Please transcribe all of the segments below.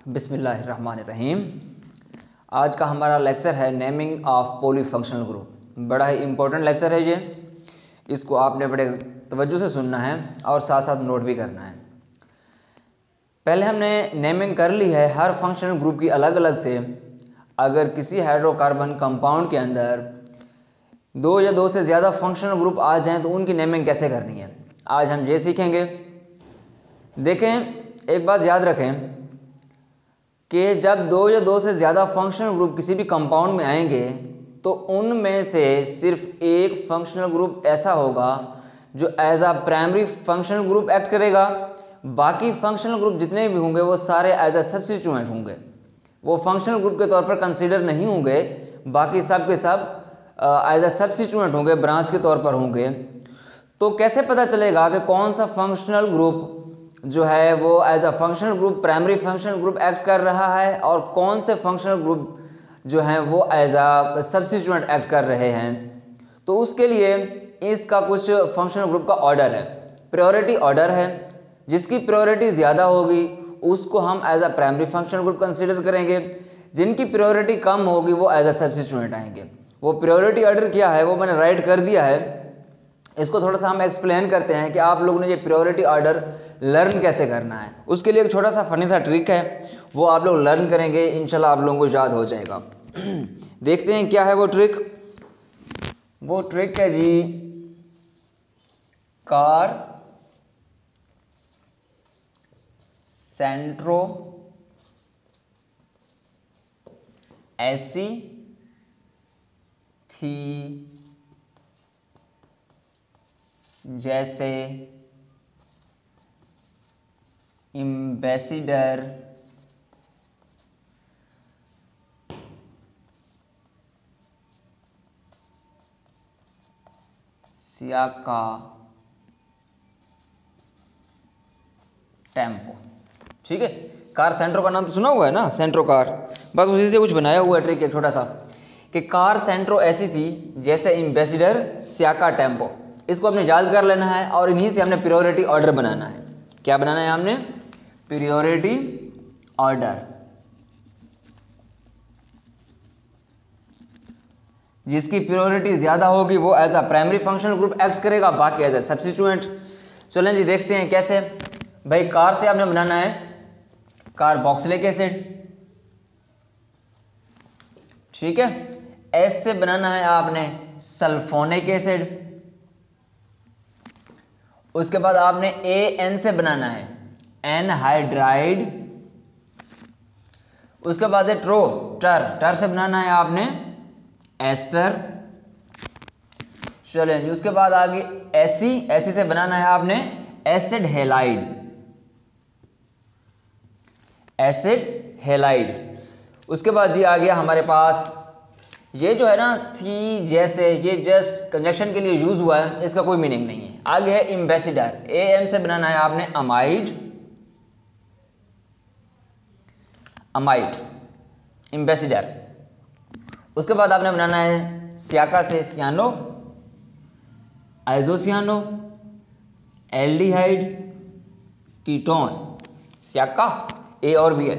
बिस्मिल्लाहिर्रहमानिर्रहीम। आज का हमारा लेक्चर है नेमिंग ऑफ पॉलीफंक्शनल ग्रुप। बड़ा ही इम्पोर्टेंट लेक्चर है ये, इसको आपने बड़े तवज्जो से सुनना है और साथ साथ नोट भी करना है। पहले हमने नेमिंग कर ली है हर फंक्शनल ग्रुप की अलग अलग से। अगर किसी हाइड्रोकार्बन कंपाउंड के अंदर दो या दो से ज़्यादा फंक्शनल ग्रुप आ जाएं तो उनकी नेमिंग कैसे करनी है, आज हम ये सीखेंगे। देखें, एक बात याद रखें कि जब दो या दो से ज़्यादा फंक्शनल ग्रुप किसी भी कंपाउंड में आएंगे तो उनमें से सिर्फ एक फंक्शनल ग्रुप ऐसा होगा जो as a primary functional group act करेगा। बाकी फंक्शनल ग्रुप जितने भी होंगे वो सारे एज अ सब्स्टिट्यूएंट होंगे, वो फंक्शनल ग्रुप के तौर पर कंसीडर नहीं होंगे। बाकी सब के सब एज अ सब्स्टिट्यूएंट होंगे, ब्रांच के तौर पर होंगे। तो कैसे पता चलेगा कि कौन सा फंक्शनल ग्रुप जो है वो as a functional group primary functional group act कर रहा है और कौन से फंक्शनल ग्रुप जो हैं वो एज अ सब्स्टिट्यूएंट एक्ट कर रहे हैं? तो उसके लिए इसका कुछ फंक्शनल ग्रुप का ऑर्डर है, प्रायोरिटी ऑर्डर है। जिसकी प्रायोरिटी ज़्यादा होगी उसको हम as a primary functional group consider करेंगे, जिनकी प्रायोरिटी कम होगी वो एज अ सब्स्टिट्यूएंट आएंगे। वो प्रायोरिटी ऑर्डर क्या है वो मैंने राइट कर दिया है, इसको थोड़ा सा हम एक्सप्लेन करते हैं कि आप लोगों ने ये प्रायोरिटी ऑर्डर लर्न कैसे करना है। उसके लिए एक छोटा सा फनी सा ट्रिक है, वो आप लोग लर्न करेंगे, इंशाल्लाह आप लोगों को याद हो जाएगा। देखते हैं क्या है वो ट्रिक। वो ट्रिक है जी, कार सेंट्रो ऐसी थी जैसे एम्बेसडर सियाका टेम्पो। ठीक है, कार सेंट्रो का नाम तो सुना हुआ है ना, सेंट्रो कार। बस उसी से कुछ बनाया हुआ है ट्रिक एक छोटा सा कि कार सेंट्रो ऐसी थी जैसे एम्बेसडर सियाका टेम्पो। इसको हमने याद कर लेना है और इन्हीं से हमने प्रायोरिटी ऑर्डर बनाना है। क्या बनाना है हमने? Priority order. जिसकी प्रायोरिटी ज़्यादा होगी वो as a primary functional group act करेगा, बाकी एज अ सब्स्टिट्यूएंट। चलें जी, देखते हैं कैसे। भाई, कार से आपने बनाना है कार्बोक्सिलिक एसिड, ठीक है। एस से बनाना है आपने सल्फोनिक एसिड। उसके बाद आपने एन से बनाना है एनहाइड्राइड। उसके बाद है टर से बनाना है आपने एस्टर। चलें जी, उसके बाद आगे एसी से बनाना है आपने एसिड हेलाइड। उसके बाद जी आ गया हमारे पास ये जो है ना थी जैसे, ये जस्ट कंजक्शन के लिए यूज हुआ है, इसका कोई मीनिंग नहीं है। आगे है एम्बेसडर, एम से बनाना है आपने अमाइड एम्बेसडर। उसके बाद आपने बनाना है सियाका से सियानो, आइसोसियानो, एल्डिहाइड, कीटोन। सियाका ए और बी है।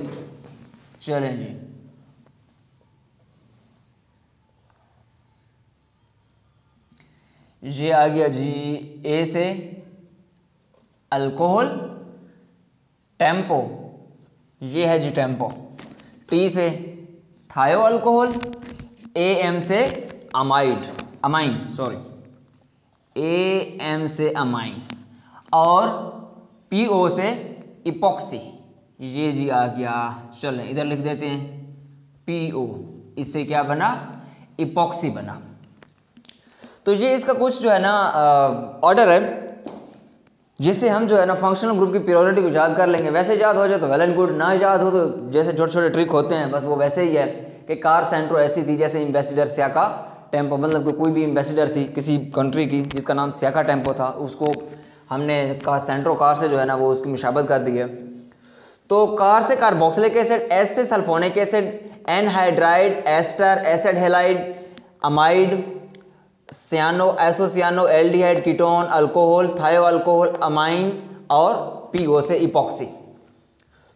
चलें जी, ये आ गया जी ए से अल्कोहल टेम्पो, ये है जी टेम्पो। टी से थायो अल्कोहल, एम से एम से अमाइन और पीओ से इपॉक्सी। ये जी आ गया। चलें इधर लिख देते हैं पीओ, इससे क्या बना? इपॉक्सी बना। तो ये इसका कुछ जो है ना ऑर्डर है, जिससे हम जो है ना फंक्शनल ग्रुप की प्रायोरिटी को याद कर लेंगे। वैसे याद हो जाए तो वेल एंड गुड, ना याद हो तो जैसे छोटे छोटे ट्रिक होते हैं बस वो वैसे ही है कि कार सेंट्रो ऐसी थी जैसे एम्बेसडर सियाका टेम्पो। मतलब कि कोई भी एम्बेसडर थी किसी कंट्री की जिसका नाम सियाका टेम्पो था, उसको हमने सेंट्रो कार से जो है ना वो उसकी मुशाबत कर दी है। तो कार से कार्बोक्सिलिक एसिड, एस से sulphonic acid, anhydride, ester, acid halide, amide, cyano, isocyano, aldehyde, ketone, alcohol, thio alcohol, amine और पीओ से इपॉक्सी।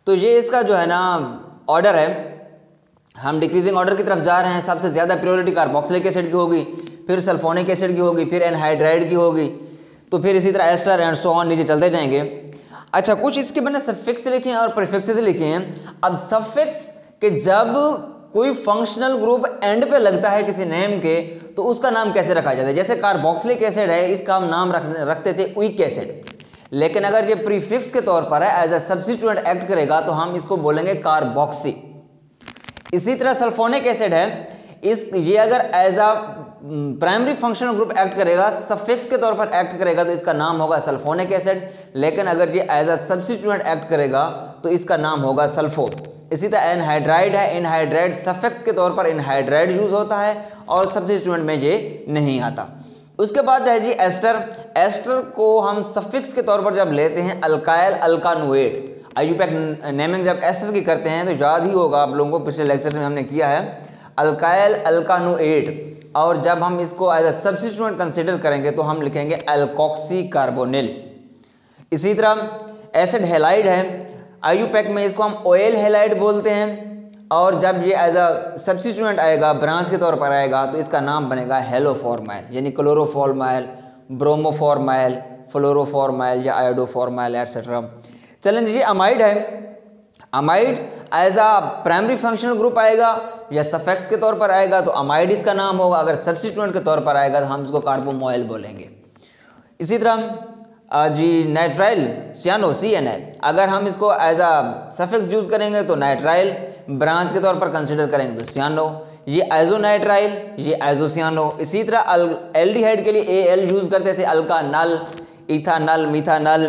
तो ये इसका जो है ना ऑर्डर है, हम डिक्रीजिंग ऑर्डर की तरफ जा रहे हैं। सबसे ज़्यादा प्रायोरिटी कार्बोक्सिलिक एसिड की होगी, फिर सल्फोनिक एसिड की होगी, फिर एनहाइड्राइड की होगी, तो फिर इसी तरह एस्टर एंड सो ऑन नीचे चलते जाएंगे। अच्छा, कुछ इसके मैंने सफिक्स लिखे हैं और प्रीफिक्सेस लिखे हैं। अब सफिक्स के जब कोई फंक्शनल ग्रुप एंड पे लगता है किसी नेम के, तो उसका नाम कैसे रखा जाता है। जैसे कार्बोक्सिलिक एसिड है, इसका हम नाम रखते थे वीक एसिड, लेकिन अगर ये प्रीफिक्स के तौर पर है, एज ए सब्स्टिट्यूएंट एक्ट करेगा, तो हम इसको बोलेंगे कार्बोक्सी। इसी तरह सल्फोनिक एसिड है, ये अगर as a primary functional group act करेगा, सफिक्स के तौर पर एक्ट करेगा, तो इसका नाम होगा सल्फोनिक एसिड, लेकिन अगर ये एज अ सब्स्टिट्यूएंट एक्ट करेगा तो इसका नाम होगा सल्फो। इसी तरह एनहाइड्राइड है, एनहाइड्राइड सफिक्स के तौर पर एनहाइड्राइड यूज होता है और सब्स्टिट्यूएंट में ये नहीं आता। उसके बाद है जी एस्टर। एस्टर को हम सफिक्स के तौर पर जब लेते हैं अल्काइल अल्कानुएट, आईयूपैक नेमिंग जब एस्टर की करते हैं तो याद ही होगा आप लोगों को, पिछले लेक्चर में हमने किया है अल्काइल अल्कानुएट, और जब हम इसको एज अ सब्स्टिट्यूएंट कंसीडर करेंगे तो हम लिखेंगे एल्कोक्सी कार्बोनिल। इसी तरह एसिड हेलाइड है, आईयूपैक में इसको हम ऑयल हेलाइड बोलते हैं, और जब ये एज अ सब्स्टिट्यूएंट आएगा, ब्रांच के तौर पर आएगा, तो इसका नाम बनेगा हेलोफॉर्माइल, यानी क्लोरोफॉर्माइल, ब्रोमोफॉर्माइल, फ्लोरोफॉर्माइल या आयोडोफॉर्माइल एटसेट्रा। चलें जी, अमाइड है। Amide as a primary functional group आएगा या सफिक्स के तौर पर आएगा तो अमाइड इसका नाम होगा, अगर सब्स्टिट्यूएंट के तौर पर आएगा तो हम इसको कार्बोमोइल बोलेंगे। इसी तरह जी नाइट्राइल सियानो CNA, अगर हम इसको एज अ सफिक्स यूज करेंगे तो नाइट्राइल, ब्रांच के तौर पर कंसिडर करेंगे तो सियानो, ये आइसोनाइट्राइल, ये आइसोसियानो। इसी तरह एल्डिहाइड के लिए AL यूज करते थे, अल्कानल, इथानल, मिथानल,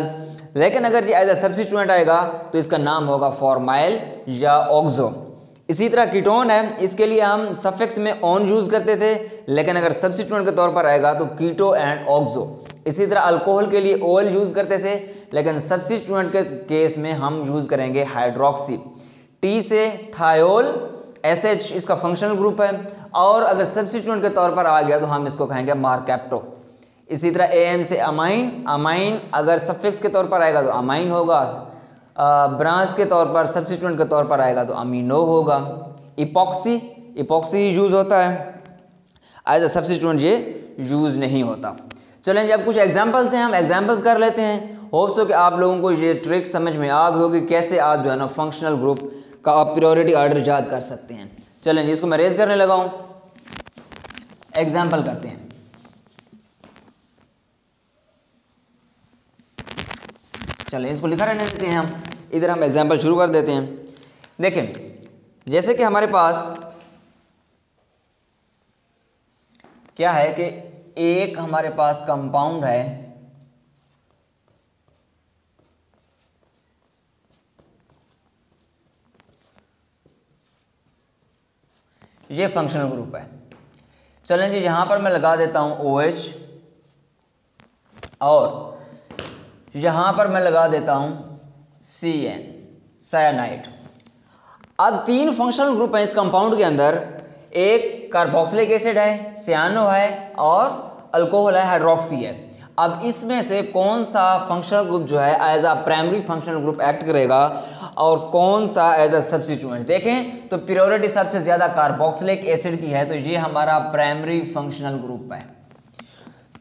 लेकिन अगर ये एज अ सब्स्टिट्यूएंट आएगा तो इसका नाम होगा फॉर्माइल या ऑक्सो। इसी तरह कीटोन है, इसके लिए हम सफिक्स में ऑन यूज करते थे, लेकिन अगर सब्स्टिट्यूएंट के तौर पर आएगा तो कीटो एंड ऑक्सो। इसी तरह अल्कोहल के लिए OL यूज करते थे, लेकिन सब्स्टिट्यूएंट के केस में हम यूज करेंगे हाइड्रोक्सी। T से थायोल, SH इसका फंक्शनल ग्रुप है, और अगर सब्स्टिट्यूएंट के तौर पर आ गया तो हम इसको कहेंगे मार्केप्टो। इसी तरह AM से अमाइन, अमाइन अगर सफिक्स के तौर पर आएगा तो अमाइन होगा, ब्रांच के तौर पर सब्स्टिट्यूएंट के तौर पर आएगा तो अमीनो होगा। इपॉक्सी, इपॉक्सी यूज होता है, एज अ सब्स्टिट्यूएंट ये यूज नहीं होता। चलें, अब कुछ एग्जांपल्स हैं, हम एग्जांपल्स कर लेते हैं। होप्स हो कि आप लोगों को ये ट्रिक समझ में आ गई होगी, कैसे आप जो है ना फंक्शनल ग्रुप का आप प्रायोरिटी ऑर्डर याद कर सकते हैं। चलें, इसको मैं रेज करने लगा हूँ, एग्जाम्पल करते हैं। चलें, इसको लिखा रहने देते हैं, हम इधर हम एग्जाम्पल शुरू कर देते हैं। देखें, जैसे कि हमारे पास क्या है कि एक हमारे पास कंपाउंड है, ये फंक्शनल ग्रुप है। चलें जी, यहां पर मैं लगा देता हूं OH, और यहां पर मैं लगा देता हूं CN, साइनाइड। अब 3 फंक्शनल ग्रुप हैं इस कंपाउंड के अंदर, एक कार्बोक्सिलिक एसिड है, सियानो है, और अल्कोहल है, हाइड्रोक्सी है। अब इसमें से कौन सा फंक्शनल ग्रुप जो है as a primary functional group act करेगा और कौन सा एज अ सब्स्टिट्यूएंट। देखें तो प्रायोरिटी सबसे ज़्यादा कार्बोक्सिलिक एसिड की है, तो ये हमारा प्राइमरी फंक्शनल ग्रुप है।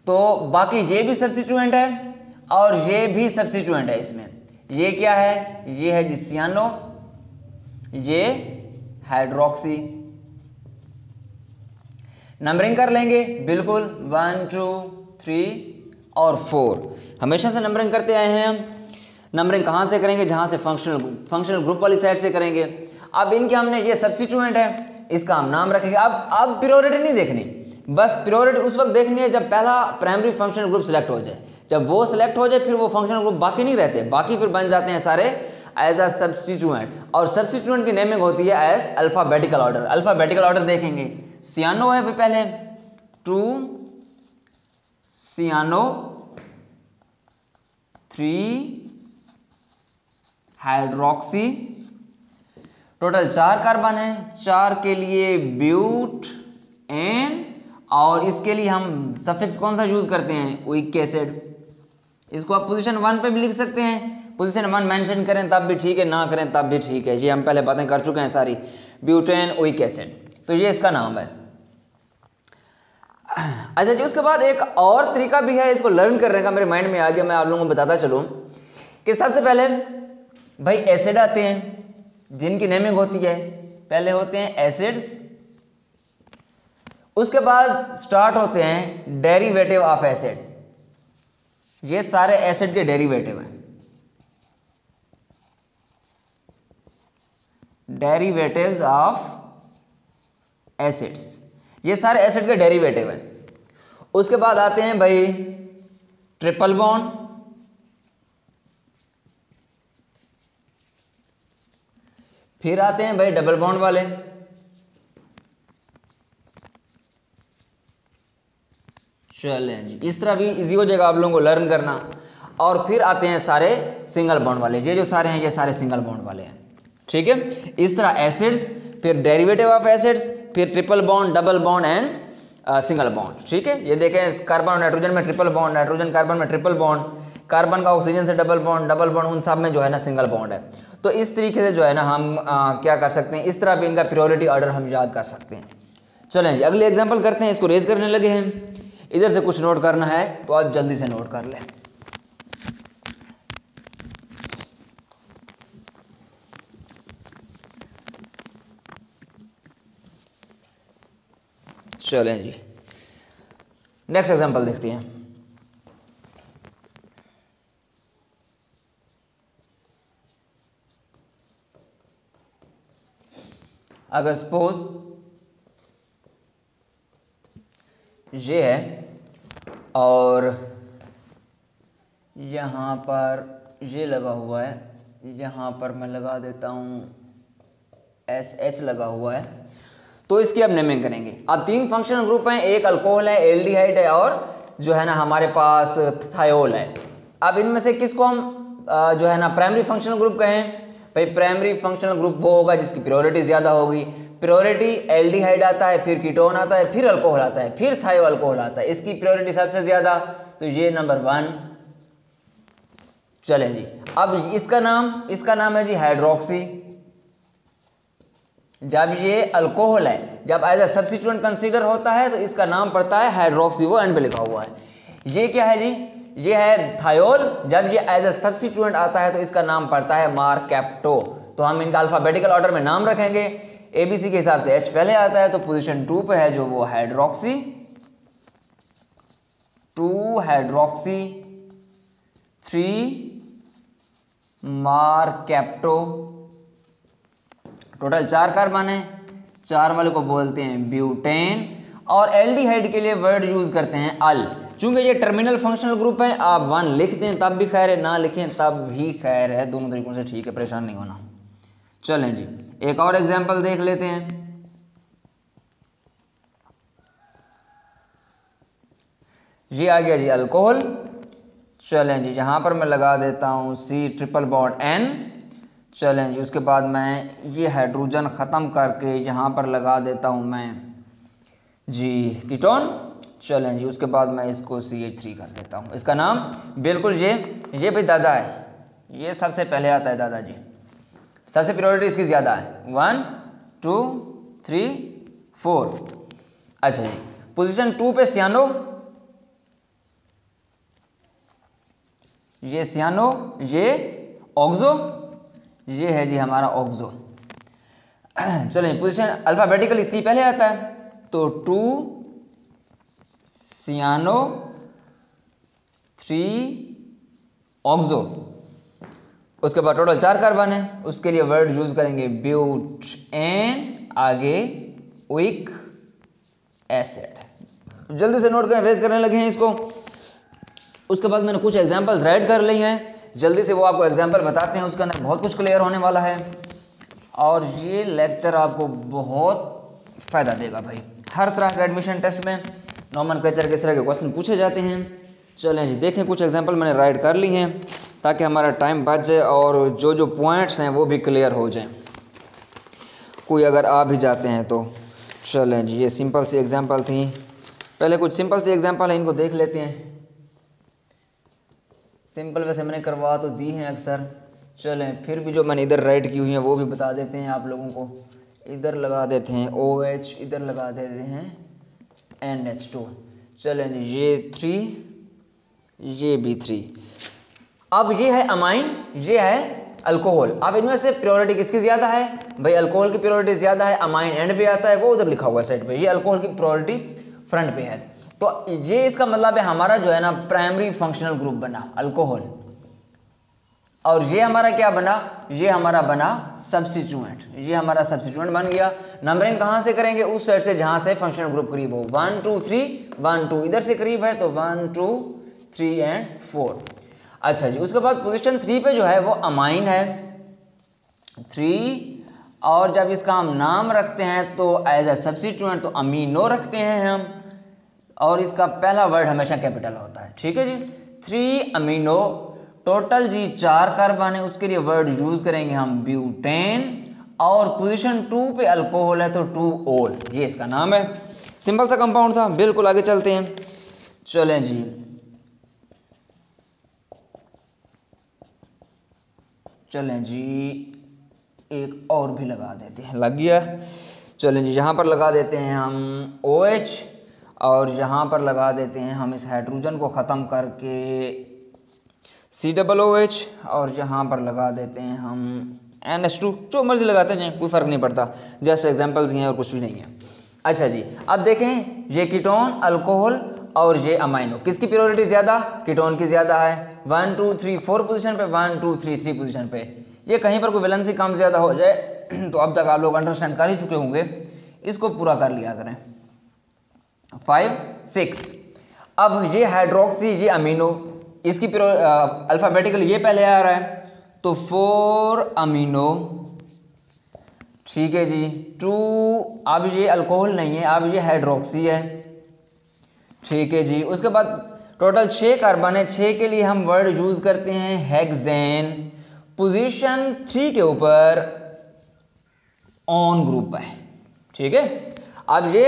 तो बाकी ये भी सब्स्टिट्यूएंट है और ये भी सब्स्टिट्यूएंट है। इसमें ये क्या है, ये है जी सियानो, ये हाइड्रोक्सी। नंबरिंग कर लेंगे, बिल्कुल 1 2 3 और 4 हमेशा से नंबरिंग करते आए हैं हम। नंबरिंग कहाँ से करेंगे, जहाँ से फंक्शनल ग्रुप वाली साइड से करेंगे। अब इनके हमने ये सब्स्टिट्यूएंट है, इसका हम नाम रखेंगे। अब प्रायोरिटी नहीं देखनी, बस प्रायोरिटी उस वक्त देखनी है जब पहला प्राइमरी फंक्शनल ग्रुप सेलेक्ट हो जाए। जब वो सेलेक्ट हो जाए फिर वो फंक्शनल ग्रुप बाकी नहीं रहते, बाकी फिर बन जाते हैं सारे एज अ सब्स्टिट्यूएंट। और सब्स्टिट्यूएंट की नेमिंग होती है as alphabetical order. Alphabetical order देखेंगे, सियानो है पहले, 2 सियानो, 3 हाइड्रोक्सी, टोटल 4 कार्बन है, 4 के लिए ब्यूट एन, और इसके लिए हम सफिक्स कौन सा यूज करते हैं, वीक एसिड। इसको आप पोजीशन 1 पे भी लिख सकते हैं, पोजीशन 1 मेंशन करें तब भी ठीक है, ना करें तब भी ठीक है, ये हम पहले बातें कर चुके हैं सारी। ब्यूटेनोइक एसिड, तो ये इसका नाम है। अच्छा जी, उसके बाद एक और तरीका भी है इसको लर्न करने का, मेरे माइंड में आ गया, मैं आप लोगों को बताता चलूँ कि सबसे पहले भाई एसिड आते हैं जिनकी नेमिंग होती है, पहले होते हैं एसिड्स, उसके बाद स्टार्ट होते हैं डेरिवेटिव ऑफ एसिड, ये सारे एसिड के डेरिवेटिव हैं, डेरिवेटिव्स ऑफ एसिड्स, ये सारे एसिड के डेरिवेटिव हैं। उसके बाद आते हैं भाई ट्रिपल बॉन्ड, फिर आते हैं भाई डबल बॉन्ड वाले, चलें जी, इस तरह भी इजी हो जाएगा आप लोगों को लर्न करना। और फिर आते हैं सारे सिंगल बॉन्ड वाले, ये जो सारे हैं ये सारे सिंगल बॉन्ड वाले हैं, ठीक है। इस तरह एसिड्स, फिर डेरिवेटिव ऑफ एसिड्स, फिर triple bond, double bond and single bond, ठीक है। ये देखें कार्बन और नाइट्रोजन में ट्रिपल बॉन्ड, नाइट्रोजन कार्बन में ट्रिपल बॉन्ड, कार्बन का ऑक्सीजन से डबल बॉन्ड, डबल बॉन्ड उन सब में जो है ना सिंगल बॉन्ड है। तो इस तरीके से जो है ना हम क्या कर सकते हैं, इस तरह भी इनका प्रायोरिटी ऑर्डर हम याद कर सकते हैं। चलें जी, अगले एग्जाम्पल करते हैं, इसको रेज करने लगे हैं, इधर से कुछ नोट करना है तो आप जल्दी से नोट कर लें। चलें जी, नेक्स्ट एग्जांपल देखते हैं। अगर सपोज ये है और यहाँ पर ये लगा हुआ है, यहाँ पर मैं लगा देता हूँ SH लगा हुआ है, तो इसकी अब नेमिंग करेंगे। अब 3 फंक्शनल ग्रुप हैं, एक अल्कोहल है, एल्डिहाइड है और जो है ना हमारे पास थायोल है। अब इनमें से किसको हम जो है ना प्राइमरी फंक्शनल ग्रुप कहें? भाई प्राइमरी फंक्शनल ग्रुप वो होगा जिसकी प्योरिटी ज़्यादा होगी। प्योरिटी एल्डिहाइड आता है, फिर कीटोन आता है, फिर अल्कोहल आता है, फिर थायो अल्कोहल आता है, इसकी प्योरिटी सबसे ज़्यादा, तो ये नंबर 1। चलें जी, अब इसका नाम है जी हाइड्रोक्सी। जब ये अल्कोहल है, जब एज ए सब्स्टिट्यूएंट कंसीडर होता है तो इसका नाम पड़ता है हाइड्रोक्सी, वो एंड पे लिखा हुआ है। ये क्या है जी? ये है थायोल। जब ये एज ए सब्स्टिट्यूएंट आता है तो इसका नाम पड़ता है मार्केप्टो। तो हम इनका अल्फाबेटिकल ऑर्डर में नाम रखेंगे, ABC के हिसाब से H पहले आता है, तो पोजीशन 2 पे है जो वो हाइड्रोक्सी, 2 हाइड्रोक्सी, 3 मार्केप्टो। टोटल 4 कार्बन है, 4 वाले को बोलते हैं ब्यूटेन। और एल्डिहाइड के लिए वर्ड यूज करते हैं अल। चूंकि ये टर्मिनल फंक्शनल ग्रुप है, आप 1 लिख दें तब भी खैर है, ना लिखें तब भी खैर है, दोनों तरीकों से ठीक है, परेशान नहीं होना। चलें जी, एक और एग्जांपल देख लेते हैं। ये आ गया जी अल्कोहल। चलें जी, यहाँ पर मैं लगा देता हूँ C ट्रिपल बॉन्ड N। चलें जी, उसके बाद मैं ये हाइड्रोजन ख़त्म करके यहाँ पर लगा देता हूँ मैं जी कीटोन। चलें जी, उसके बाद मैं इसको CH3 कर देता हूँ। इसका नाम बिल्कुल ये भाई दादा है, ये सबसे पहले आता है दादाजी, सबसे प्रायोरिटी इसकी ज़्यादा है, 1 2 3 4। अच्छा जी, पोजीशन 2 पे सियानो, ये सियानो, ये ऑक्सो, ये है जी हमारा ऑक्सो। चलिए, पोजीशन अल्फाबेटिकली C पहले आता है, तो 2 सियानो 3 ऑक्सो। उसके बाद टोटल 4 कार्बन है, उसके लिए वर्ड यूज करेंगे ब्यूटेन, आगे ओइक एसिड। जल्दी से नोट करें, रेज करने लगे हैं इसको। उसके बाद मैंने कुछ एग्जांपल्स राइट कर ली हैं, जल्दी से वो आपको एग्जांपल बताते हैं, उसके अंदर बहुत कुछ क्लियर होने वाला है और ये लेक्चर आपको बहुत फ़ायदा देगा भाई। हर तरह के एडमिशन टेस्ट में नॉमेनक्लेचर के इस तरह के क्वेश्चन पूछे जाते हैं। चलें जी, देखें कुछ एग्जांपल मैंने राइट कर ली हैं ताकि हमारा टाइम बच जाए और जो पॉइंट्स हैं वो भी क्लियर हो जाएं, कोई अगर आ भी जाते हैं तो। चलें जी, ये सिंपल सी एग्जांपल थी। पहले कुछ सिंपल सी एग्जांपल है, इनको देख लेते हैं। सिंपल वैसे मैंने करवा तो दी हैं अक्सर, चलें फिर भी जो मैंने इधर राइट की हुई है वो भी बता देते हैं आप लोगों को। इधर लगा देते हैं OH, इधर लगा देते हैं NH2। चलें ये 3, ये भी 3। अब ये है अमाइन, ये है अल्कोहल। अब इनमें से प्योरिटी किसकी ज़्यादा है भाई? अल्कोहल की प्योरिटी ज़्यादा है, अमाइन एंड पे आता है, वो उधर लिखा हुआ है साइड पे, ये अल्कोहल की प्योरिटी फ्रंट पे है। तो ये इसका मतलब है हमारा जो है ना प्राइमरी फंक्शनल ग्रुप बना अल्कोहल, और ये हमारा क्या बना? ये हमारा बना सब्स्टिट्यूएंट, ये हमारा सब्स्टिट्यूएंट बन गया। नंबरिंग कहाँ से करेंगे? उस साइड से जहाँ से फंक्शनल ग्रुप करीब हो। 1 2 3 1 2 इधर से करीब है तो 1 2 3 एंड 4। अच्छा जी, उसके बाद पोजीशन 3 पे जो है वो अमाइन है 3, और जब इसका हम नाम रखते हैं तो एज ए सब्स्टिट्यूएंट तो अमीनो रखते हैं हम, और इसका पहला वर्ड हमेशा कैपिटल होता है। ठीक है जी, 3 अमीनो। टोटल जी 4 कार्बन है, उसके लिए वर्ड यूज करेंगे हम ब्यूटेन, और पोजीशन 2 पे अल्कोहल है तो 2 ओल, ये इसका नाम है। सिंपल सा कंपाउंड था, बिल्कुल आगे चलते हैं। चलें जी, चलें जी एक और भी लगा देते हैं, लग गया। चलें जी, यहाँ पर लगा देते हैं हम OH, और यहाँ पर लगा देते हैं हम इस हाइड्रोजन को ख़त्म करके COOH, और यहाँ पर लगा देते हैं हम NH2। जो मर्जी लगाते हैं, कोई फ़र्क नहीं पड़ता, जस्ट एग्जांपल्स ही हैं और कुछ भी नहीं है। अच्छा जी, अब देखें ये कीटोन, अल्कोहल और ये अमाइनो, किसकी प्योरिटी ज़्यादा? कीटोन की ज़्यादा है। 1 2 3 4 पोजीशन पे, 1 2 3 3 पोजीशन पे। ये कहीं पर कोई वैलेंसी कम ज़्यादा हो जाए तो अब तक आप लोग अंडरस्टैंड कर ही चुके होंगे, इसको पूरा कर लिया करें। 5 6। अब ये हाइड्रोक्सी, ये अमीनो, इसकी अल्फ़ाबेटिकल ये पहले आ रहा है तो 4 अमीनो। ठीक है जी, 2। अब ये अल्कोहल नहीं है, अब ये हाइड्रोक्सी है। ठीक है जी, उसके बाद टोटल 6 कार्बन है, 6 के लिए हम वर्ड यूज करते हैं हेक्सेन। पोजीशन 3 के ऊपर ऑन ग्रुप है। ठीक है, अब ये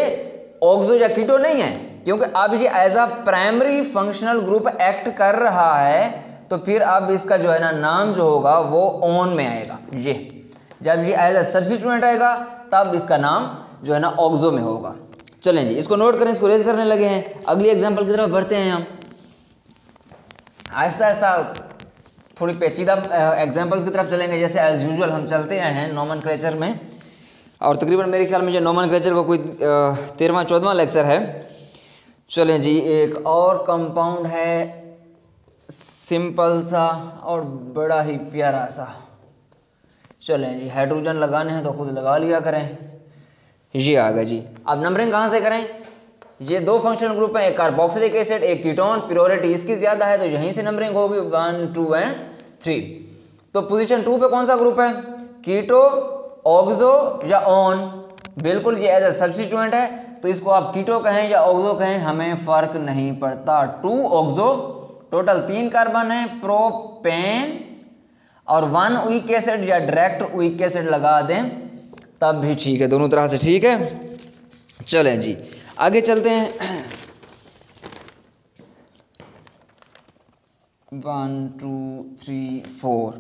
ऑक्सो या कीटो नहीं है, क्योंकि अब ये as a primary functional group act कर रहा है, तो फिर अब इसका जो है ना नाम जो होगा वो ऑन में आएगा। ये जब ये एज अ सब्स्टिट्यूएंट आएगा तब इसका नाम जो है ना ऑक्सो में होगा। चलें जी, इसको नोट करें, इसको रेज करने लगे हैं। अगली एग्जांपल की तरफ बढ़ते हैं हम आहिस्ता आहिस्ता, थोड़ी पेचीदा एग्जांपल्स की तरफ चलेंगे, जैसे एज यूजुअल हम चलते हैं नोमेनक्लेचर में, और तकरीबन मेरे ख्याल में जो नोमेनक्लेचर का कोई 13वां 14वां लेक्चर है। चलें जी, एक और कंपाउंड है सिंपल सा और बड़ा ही प्यारा सा। चलें जी, हाइड्रोजन लगाने हैं तो खुद लगा लिया करें। ये आ गया जी। अब नंबरिंग कहाँ से करें? ये 2 फंक्शनल ग्रुप हैं, एक कार्बोक्सिलिक एसिड, एक कीटोन। प्योरिटी इसकी ज़्यादा है तो यहीं से नंबरिंग होगी 1 2 एंड 3। तो पोजीशन 2 पे कौन सा ग्रुप है? कीटो, ऑक्सो या ऑन? बिल्कुल, ये एज ए सब्स्टिट्यूएंट है तो इसको आप कीटो कहें या ऑक्सो कहें, हमें फ़र्क नहीं पड़ता। 2 ऑक्सो, टोटल 3 कार्बन है, प्रोपेन, और 1 वीक एसिड या डायरेक्ट वीक एसिड लगा दें तब भी ठीक है, दोनों तरह से ठीक है। चलें जी, आगे चलते हैं। 1 2 3 4।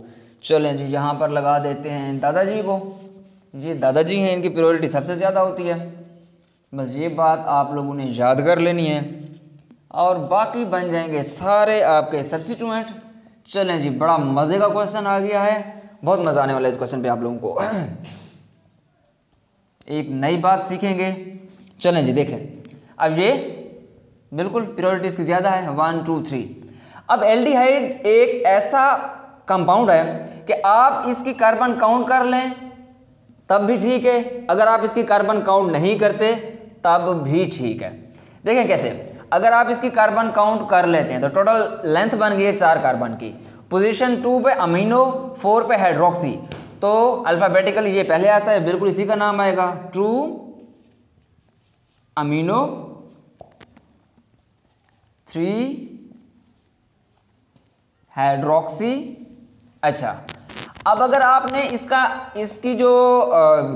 चलें जी, यहाँ पर लगा देते हैं दादाजी को। ये दादाजी हैं, इनकी प्योरिटी सबसे ज़्यादा होती है। बस ये बात आप लोगों ने याद कर लेनी है, और बाकी बन जाएंगे सारे आपके सब्स्टिट्यूएंट। चलें जी, बड़ा मज़े का क्वेश्चन आ गया है, बहुत मज़ा आने वाला है इस क्वेश्चन पे आप लोगों को। एक नई बात सीखेंगे। चलें जी, देखें, अब ये बिल्कुल प्योरिटी इसकी ज़्यादा है 1 2 3। अब एल्डिहाइड एक ऐसा कंपाउंड है कि आप इसकी कार्बन काउंट कर लें तब भी ठीक है, अगर आप इसकी कार्बन काउंट नहीं करते तब भी ठीक है। देखें कैसे, अगर आप इसकी कार्बन काउंट कर लेते हैं तो टोटल लेंथ बन गई है 4 कार्बन की। पोजीशन 2 पे अमीनो, 4 पे हाइड्रोक्सी, तो अल्फ़ाबेटिकली ये पहले आता है, बिल्कुल इसी का नाम आएगा 2 अमीनो 3 हाइड्रोक्सी। अच्छा, अब अगर आपने इसकी जो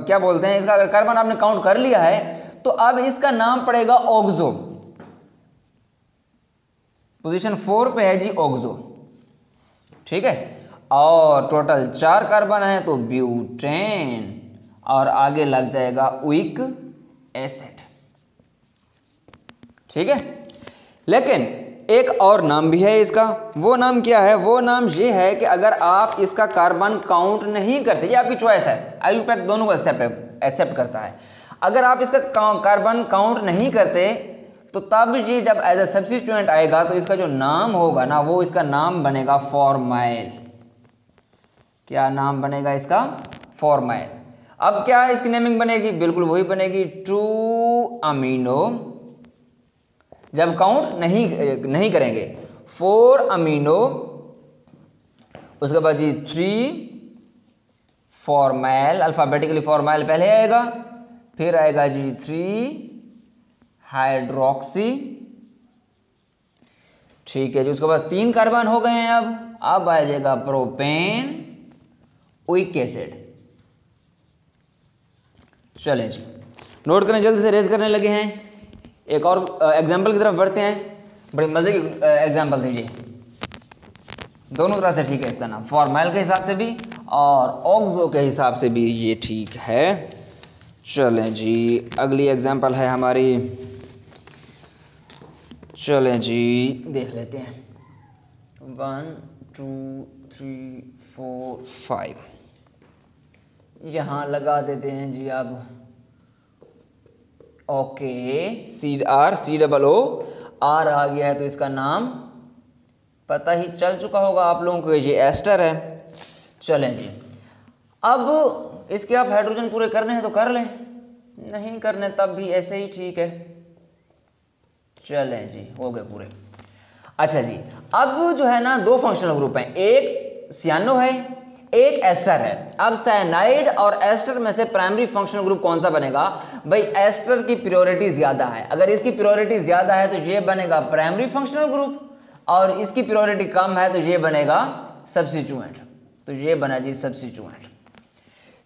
क्या बोलते हैं, इसका अगर कार्बन आपने काउंट कर लिया है तो अब इसका नाम पड़ेगा ऑक्सो। पोजीशन 4 पे है जी ऑक्सो। ठीक है, और टोटल 4 कार्बन है तो ब्यूटेन, और आगे लग जाएगा वीक एसिड। ठीक है, लेकिन एक और नाम भी है इसका। वो नाम क्या है? वो नाम ये है कि अगर आप इसका कार्बन काउंट नहीं करते, ये आपकी चॉइस है, आईयूपैक दोनों को एक्सेप्ट करता है। अगर आप इसका कार्बन काउंट नहीं करते तो तब ये जब एज ए सब्स्टिट्यूएंट आएगा तो इसका जो नाम होगा ना, वो इसका नाम बनेगा फॉर्माइल। क्या नाम बनेगा इसका? फॉर्माइल। अब क्या इसकी नेमिंग बनेगी? बिल्कुल वही बनेगी, 2 अमीनो, जब काउंट नहीं करेंगे, 4 अमीनो, उसके बाद जी 3 फॉर्माइल, अल्फाबेटिकली फॉर्माइल पहले आएगा, फिर आएगा जी 3 हाइड्रोक्सी। ठीक है जी, उसके बाद 3 कार्बन हो गए हैं। अब आ जाएगा प्रोपेन वीक एसिड। चलें जी, नोट करें, जल्दी से रेज करने लगे हैं। एक और एग्जाम्पल की तरफ बढ़ते हैं। बड़े मजे की एग्जाम्पल दीजिए, दोनों तरह से ठीक है इसका नाम, फॉर्माइल के हिसाब से भी और ऑक्सो के हिसाब से भी ये ठीक है। चलें जी, अगली एग्जाम्पल है हमारी, चलें जी देख लेते हैं। 1 2 3 4 5 यहाँ लगा देते हैं जी। अब ओके, CRO आ गया है तो इसका नाम पता ही चल चुका होगा आप लोगों को, ये एस्टर है। चलें जी, अब इसके आप हाइड्रोजन पूरे करने हैं तो कर लें, नहीं करने तब भी ऐसे ही ठीक है। चलें जी, हो गए पूरे। अच्छा जी, अब जो है ना 2 फंक्शनल ग्रुप हैं, एक सियानो है, एक एस्टर है। अब साइनाइड और एस्टर में से प्राइमरी फंक्शनल ग्रुप कौन सा बनेगा? भाई एस्टर की प्योरिटी ज्यादा है, अगर इसकी प्योरिटी ज्यादा है तो ये बनेगा प्राइमरी फंक्शनल ग्रुप, और इसकी प्योरिटी कम है तो ये बनेगा सब्स्टिट्यूएंट। तो ये बना जी सब्स्टिट्यूएंट।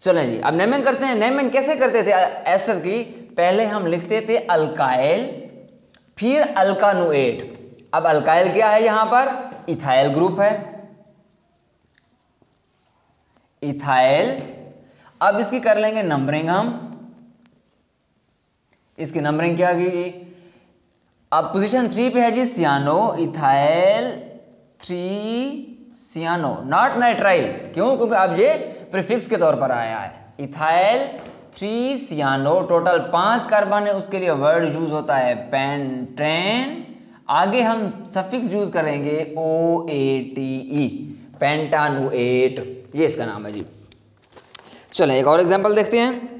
चलें जी, अब नेमिंग करते हैं। नेमिंग कैसे करते थे एस्टर की? पहले हम लिखते थे अल्काइल, फिर अल्कानुएट। अब अल्काइल क्या है? यहां पर इथाइल ग्रुप है, इथाइल। अब इसकी कर लेंगे नंबरिंग हम, इसकी नंबरिंग क्या की? अब पोजीशन 3 पे है जी सियानो, इथाइल 3 सियानो, नॉट नाइट्राइल। क्यों? क्योंकि अब ये प्रीफिक्स के तौर पर आया है। इथाइल 3 सियानो, टोटल 5 कार्बन है, उसके लिए वर्ड यूज होता है पेंटेन। आगे हम सफिक्स यूज करेंगे OATE, पेंटानुएट, ये इसका नाम है जी। चलें एक और एग्जांपल देखते हैं।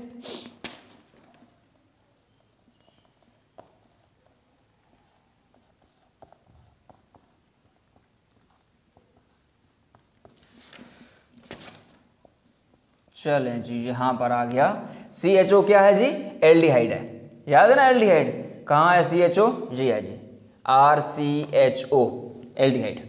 चलें जी, यहां पर आ गया CHO, क्या है जी? एल्डिहाइड है, याद है ना एल्डिहाइड? कहाँ है CHO? जी है जी, RCHO, एल्डिहाइड।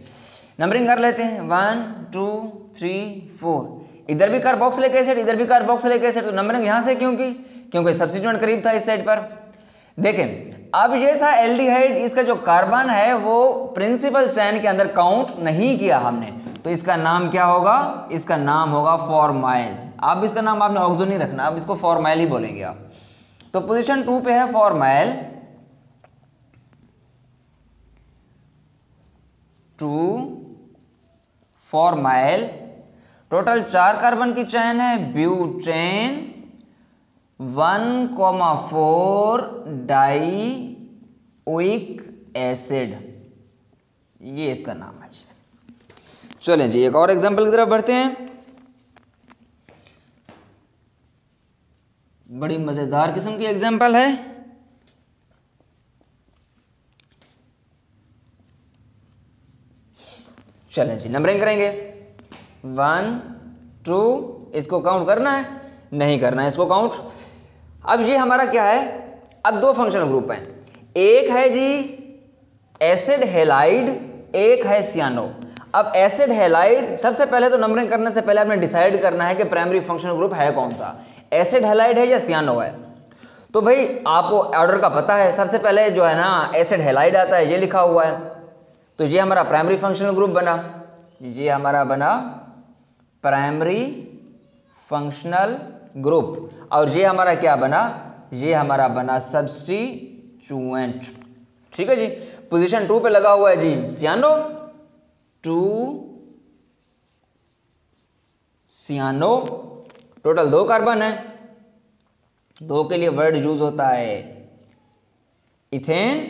नंबरिंग कर लेते हैं, 1 2 3 4। इधर भी कार्बोक्सिलिक एसिड, इधर भी कार्बोक्सिलिक एसिड, तो नंबरिंग यहां से क्यों की? क्योंकि सब्स्टिट्यूएंट करीब था इस साइड पर। देखें, अब ये था एल्डिहाइड, इसका जो कार्बन है वो प्रिंसिपल चेन के अंदर काउंट नहीं किया हमने, तो इसका नाम क्या होगा? इसका नाम होगा फॉर्माइल। अब इसका नाम आपने ऑक्सो नहीं रखना, अब इसको फॉर्माइल ही बोलेंगे आप। तो पोजीशन 2 पे है फॉर्माइल, 2 फॉर्माइल, टोटल 4 कार्बन की चेन है, ब्यूटेन 1,4 डाइओइक एसिड, ये इसका नाम है जी। चलें जी, एक और एग्जांपल की तरफ बढ़ते हैं। बड़ी मजेदार किस्म की एग्जांपल है। चलें जी, नंबरिंग करेंगे, 1 2, इसको काउंट करना है? नहीं करना है इसको काउंट। अब ये हमारा क्या है? अब 2 फंक्शनल ग्रुप हैं, एक है जी एसिड हैलाइड, एक है सियानो। अब एसिड हैलाइड, सबसे पहले तो नंबरिंग करने से पहले आपने डिसाइड करना है कि प्राइमरी फंक्शनल ग्रुप है कौन सा, एसिड हैलाइड है या सियानो है। तो भाई आपको ऑर्डर का पता है, सबसे पहले जो है ना एसिड हैलाइड आता है, ये लिखा हुआ है, तो ये हमारा प्राइमरी फंक्शनल ग्रुप बना। ये हमारा बना प्राइमरी फंक्शनल ग्रुप और ये हमारा क्या बना, ये हमारा बना सब्स्टिट्यूएंट। ठीक है जी। पोजीशन 2 पे लगा हुआ है जी सियानो, 2 सियानो। टोटल 2 कार्बन है, 2 के लिए वर्ड यूज होता है ethane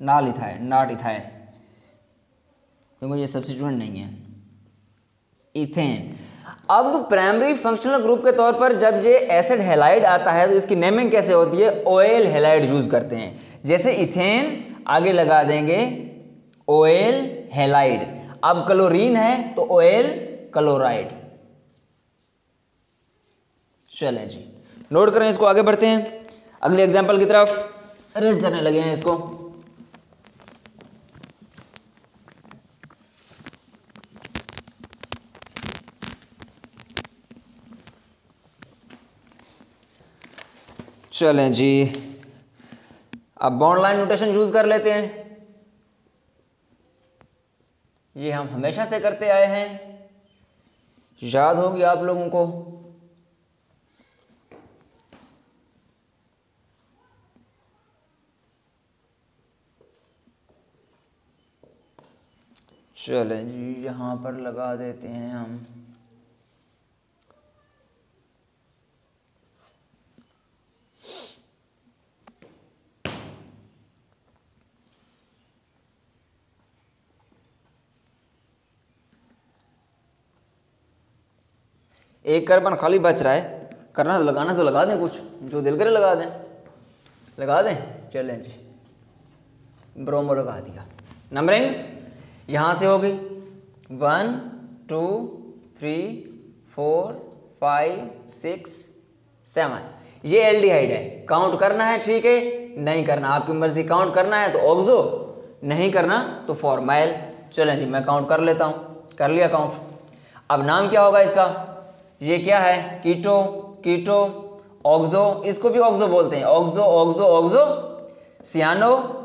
not ethyne, not ethyne क्योंकि ये सब्स्टिट्यूएंट नहीं है, इथेन। अब प्राइमरी फंक्शनल ग्रुप के तौर पर जब ये एसिड हैलाइड आता है तो इसकी नेमिंग कैसे होती है, ऑयल हैलाइड यूज करते हैं। जैसे इथेन आगे लगा देंगे ऑयल हैलाइड, अब क्लोरीन है तो ऑयल क्लोराइड। चलें जी, नोट करें इसको, आगे बढ़ते हैं अगले एग्जाम्पल की तरफ। रेज करने लगे हैं इसको। चलें जी, अब बॉन्ड लाइन नोटेशन यूज कर लेते हैं। ये हम हमेशा से करते आए हैं, याद होगी आप लोगों को। चलें जी, यहाँ पर लगा देते हैं हम एक कार्बन खाली बच रहा है, करना तो लगाना तो लगा दें, कुछ जो दिल करे लगा दें, लगा दें। चलें जी, ब्रोमो लगा दिया। नंबरिंग यहाँ से होगी 1 2 3 4 5 6 7। ये एल्डिहाइड है, काउंट करना है ठीक है, नहीं करना आपकी मर्जी, काउंट करना है तो ऑक्सो, नहीं करना तो फॉर्माइल। चलें जी, मैं काउंट कर लेता हूँ, कर लिया काउंट। अब नाम क्या होगा इसका, ये क्या है, कीटो, कीटो, ऑक्सो, इसको भी ऑक्सो बोलते हैं, ऑक्सो ऑक्सो ऑक्सो, सियानो।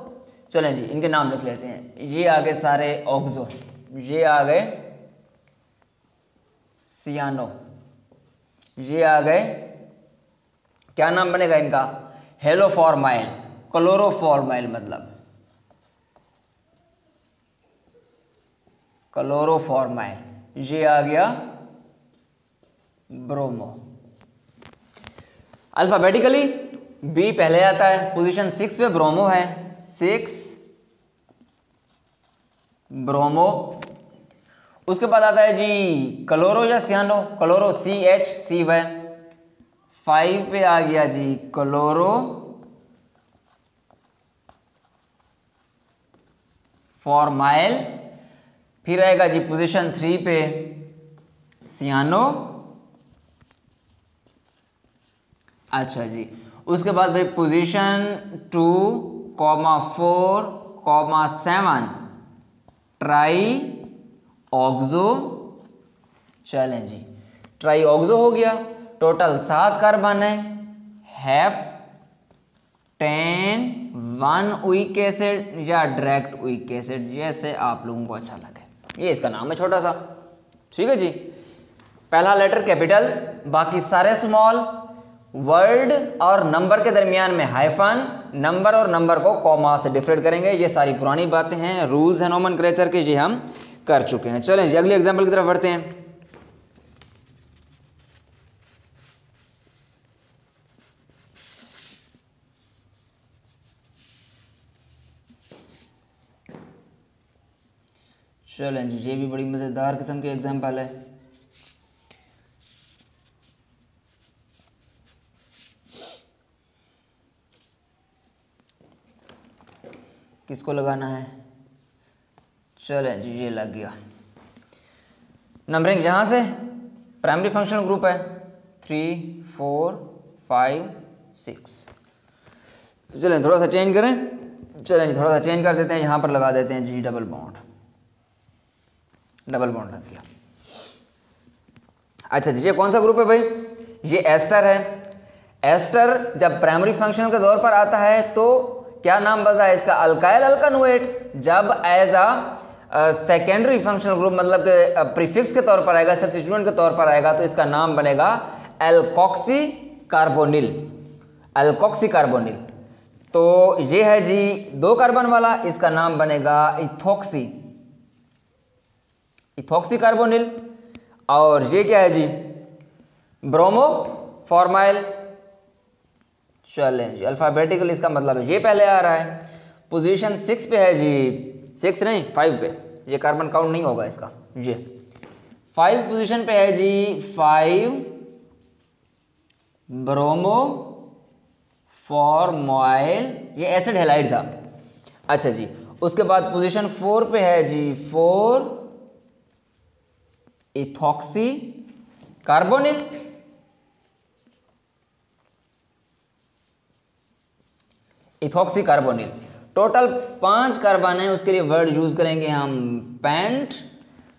चलें जी, इनके नाम लिख लेते हैं। ये आ गए सारे ऑक्सो, ये आ गए सियानो, ये आ गए, क्या नाम बनेगा इनका, हेलोफॉर्माइल, क्लोरोफॉर्माइल मतलब क्लोरोफॉर्माइल। ये आ गया ब्रोमो। अल्फाबेटिकली बी पहले आता है, पोजीशन 6 पे ब्रोमो है, 6 ब्रोमो। उसके बाद आता है जी क्लोरो या सियानो, क्लोरो CH है। 5 पे आ गया जी क्लोरो फॉर्माइल। फिर आएगा जी पोजीशन 3 पे सियानो। अच्छा जी, उसके बाद भाई पोजीशन 2, 4, 7 ट्राई ऑक्सो। चलें जी, ट्राई ऑक्सो हो गया। टोटल 7 कार्बन है, हेप्टेन 1 वीक एसिड या डायरेक्ट वीक एसिड, जैसे आप लोगों को अच्छा लगे। ये इसका नाम है छोटा सा। ठीक है जी, पहला लेटर कैपिटल, बाकी सारे स्मॉल। वर्ड और नंबर के दरमियान में हाइफन, नंबर और नंबर को कॉमा से डिफरेंट करेंगे। ये सारी पुरानी बातें हैं, रूल्स हैं नोमेनक्लेचर के, ये हम कर चुके हैं। चलें जी, अगले एग्जाम्पल की तरफ बढ़ते हैं। चलें जी, ये भी बड़ी मज़ेदार किस्म के एग्जाम्पल है। किसको लगाना है, चलें जी, ये लग गया। नंबरिंग यहाँ से प्राइमरी फंक्शनल ग्रुप है 3 4 5 6। चलें थोड़ा सा चेंज करें, चलें जी थोड़ा सा चेंज कर देते हैं, यहाँ पर लगा देते हैं जी डबल बॉन्ड, डबल बॉन्ड लग गया। अच्छा जी, ये कौन सा ग्रुप है भाई, ये एस्टर है। एस्टर जब प्राइमरी फंक्शनल के तौर पर आता है तो क्या नाम बनता है इसका, अल्काइल अल्कानोएट। जब as a secondary functional group मतलब कि प्रीफिक्स के तौर पर आएगा, सब्स्टिट्यूएंट के तौर पर आएगा, तो इसका नाम बनेगा एल्कोक्सी कार्बोनिल। Alkoxy carbonyl. तो ये है जी 2 कार्बन वाला, इसका नाम बनेगा इथोक्सी, इथोक्सी कार्बोनिल। और ये क्या है जी, ब्रोमो फॉर्माइल। चलें जी, अल्फाबेटिकल इसका मतलब है ये पहले आ रहा है। पोजीशन 6 पे है जी, 6 नहीं 5 पे, ये कार्बन काउंट नहीं होगा इसका, ये 5 पोजीशन पे है जी, 5 ब्रोमो फॉर्माइल, ये एसिड हैलाइड था। अच्छा जी, उसके बाद पोजीशन 4 पे है जी, 4 ethoxy carbonyl. Ethoxy carbonyl. Total 5 carbon है, उसके लिए वर्ड यूज करेंगे हम पेंट।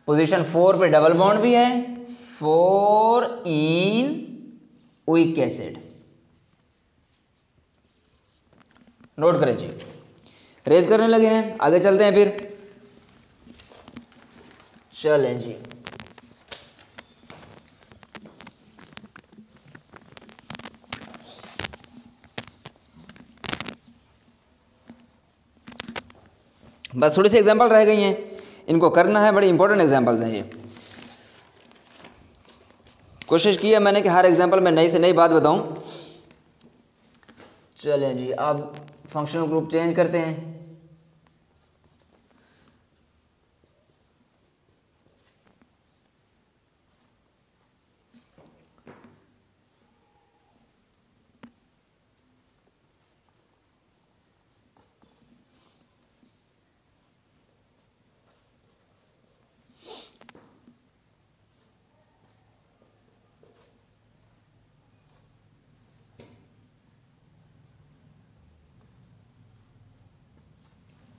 पोजीशन 4 पे डबल बॉन्ड भी है, 4 इन उइक एसिड। नोट करें जी, रेज करने लगे हैं, आगे चलते हैं फिर। चलें जी, बस थोड़ी सी एग्जांपल रह गई हैं, इनको करना है, बड़ी इंपॉर्टेंट एग्जांपल्स हैं ये। कोशिश की है मैंने कि हर एग्जांपल में नई से नई बात बताऊं। चलें जी, अब फंक्शनल ग्रुप चेंज करते हैं।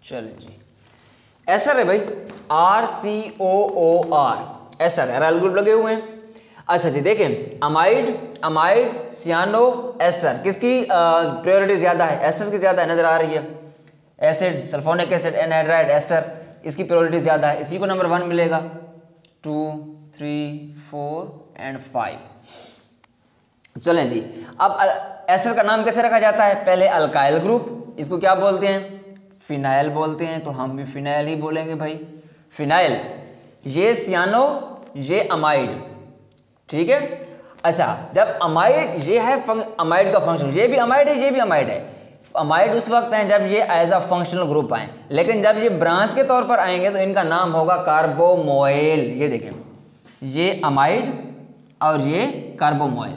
चलें जी, एस्टर है भाई, RCOOR, एस्टर एराइल ग्रुप लगे हुए हैं। अच्छा जी, देखें अमाइड सियानो एस्टर, किसकी प्रायोरिटी ज़्यादा है? एस्टर की ज़्यादा नज़र आ रही है। Acid sulphonic acid anhydride ester, इसकी प्रायोरिटी ज़्यादा है, इसी को नंबर 1 मिलेगा। 2 3 4 एंड 5। चलें जी, अब एस्टर का नाम कैसे रखा जाता है? पहले अल्काइल ग्रुप, इसको क्या बोलते हैं? फिनाइल बोलते हैं, तो हम भी फिनाइल ही बोलेंगे भाई, फिनाइल। ये सियानो, ये अमाइड, ठीक है। अच्छा, जब अमाइड, ये है अमाइड का फंक्शन, ये भी अमाइड है, ये भी अमाइड है। अमाइड उस वक्त हैं जब ये एज अ फंक्शनल ग्रुप आए, लेकिन जब ये ब्रांच के तौर पर आएंगे तो इनका नाम होगा कार्बोमोइल। ये देखें, ये अमाइड और ये कार्बोमोइल।